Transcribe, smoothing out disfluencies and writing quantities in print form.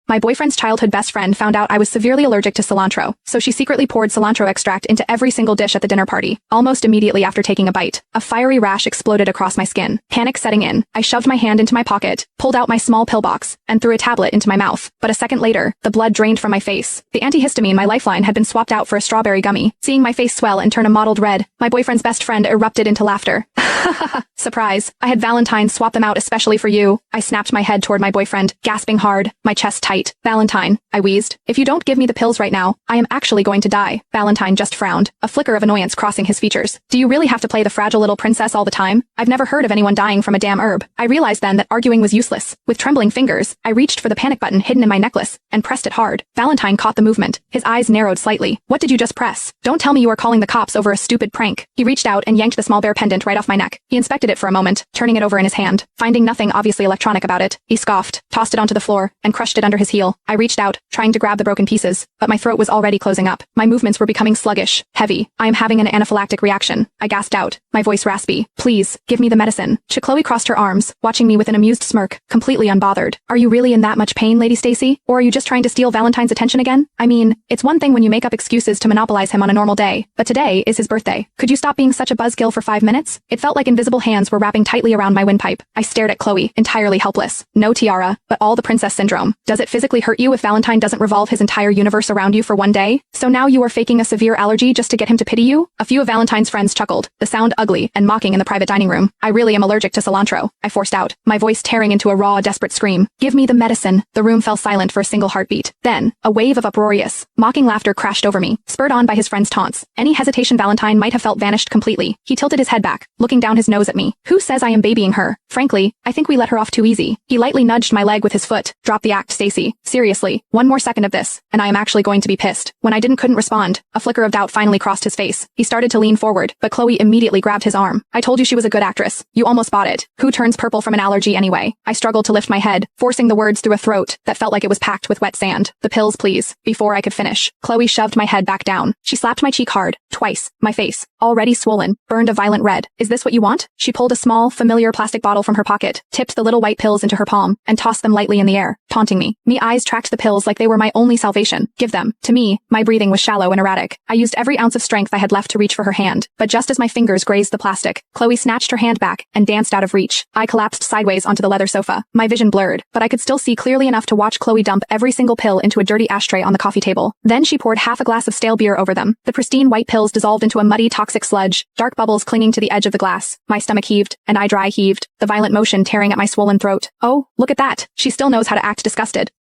My boyfriend's childhood best friend found out I was severely allergic to cilantro, so she secretly poured cilantro extract into every single dish at the dinner party. Almost immediately after taking a bite, a fiery rash exploded across my skin. Panic setting in, I shoved my hand into my pocket, pulled out my small pill box, and threw a tablet into my mouth. But a second later, the blood drained from my face. The antihistamine, my lifeline, had been swapped out for a strawberry gummy. Seeing my face swell and turn a mottled red, my boyfriend's best friend erupted into laughter. Surprise. I had Valentine swap them out especially for you. I snapped my head toward my boyfriend, gasping hard, my chest tight. Valentine, I wheezed. If you don't give me the pills right now, I am actually going to die. Valentine just frowned, a flicker of annoyance crossing his features. Do you really have to play the fragile little princess all the time? I've never heard of anyone dying from a damn herb. I realized then that arguing was useless. With trembling fingers, I reached for the panic button hidden in my necklace and pressed it hard. Valentine caught the movement. His eyes narrowed slightly. What did you just press? Don't tell me you are calling the cops over a stupid prank. He reached out and yanked the small bear pendant right off my neck. He inspected it for a moment, turning it over in his hand. Finding nothing obviously electronic about it, he scoffed, tossed it onto the floor, and crushed it under his heel. I reached out, trying to grab the broken pieces, but my throat was already closing up. My movements were becoming sluggish, heavy. I am having an anaphylactic reaction, I gasped out, my voice raspy. Please, give me the medicine. Chloe crossed her arms, watching me with an amused smirk, completely unbothered. Are you really in that much pain, Lady Stacy? Or are you just trying to steal Valentine's attention again? I mean, it's one thing when you make up excuses to monopolize him on a normal day, but today is his birthday. Could you stop being such a buzzkill for 5 minutes? It felt like invisible hands were wrapping tightly around my windpipe. I stared at Chloe, entirely helpless. No tiara, but all the princess syndrome. Does it physically hurt you if Valentine doesn't revolve his entire universe around you for one day? So now you are faking a severe allergy just to get him to pity you? A few of Valentine's friends chuckled, the sound ugly and mocking in the private dining room. I really am allergic to cilantro, I forced out, my voice tearing into a raw, desperate scream. Give me the medicine. The room fell silent for a single heartbeat. Then, a wave of uproarious, mocking laughter crashed over me, spurred on by his friend's taunts. Any hesitation Valentine might have felt vanished completely. He tilted his head back, looking down his nose at me. Who says I am babying her? Frankly, I think we let her off too easy. He lightly nudged my leg with his foot. Drop the act, Stacy. Seriously, one more second of this, and I am actually going to be pissed. When I couldn't respond, a flicker of doubt finally crossed his face. He started to lean forward, but Chloe immediately grabbed his arm. I told you she was a good actress. You almost bought it. Who turns purple from an allergy anyway? I struggled to lift my head, forcing the words through a throat that felt like it was packed with wet sand. The pills, please. Before I could finish, Chloe shoved my head back down. She slapped my cheek hard, twice. My face, already swollen, burned a violent red. Is this what you want? She pulled a small, familiar plastic bottle from her pocket, tipped the little white pills into her palm, and tossed them lightly in the air, taunting me. Me eyes tracked the pills like they were my only salvation. Give them. To me, my breathing was shallow and erratic. I used every ounce of strength I had left to reach for her hand, but just as my fingers grazed the plastic, Chloe snatched her hand back and danced out of reach. I collapsed sideways onto the leather sofa, my vision blurred, but I could still see clearly enough to watch Chloe dump every single pill into a dirty ashtray on the coffee table. Then she poured half a glass of stale beer over them. The pristine white pills dissolved into a muddy, toxic sludge, dark bubbles clinging to the edge of the glass. My stomach heaved, and I dry heaved, the violent motion tearing at my swollen throat. Oh, look at that. She still knows how to act disgusted.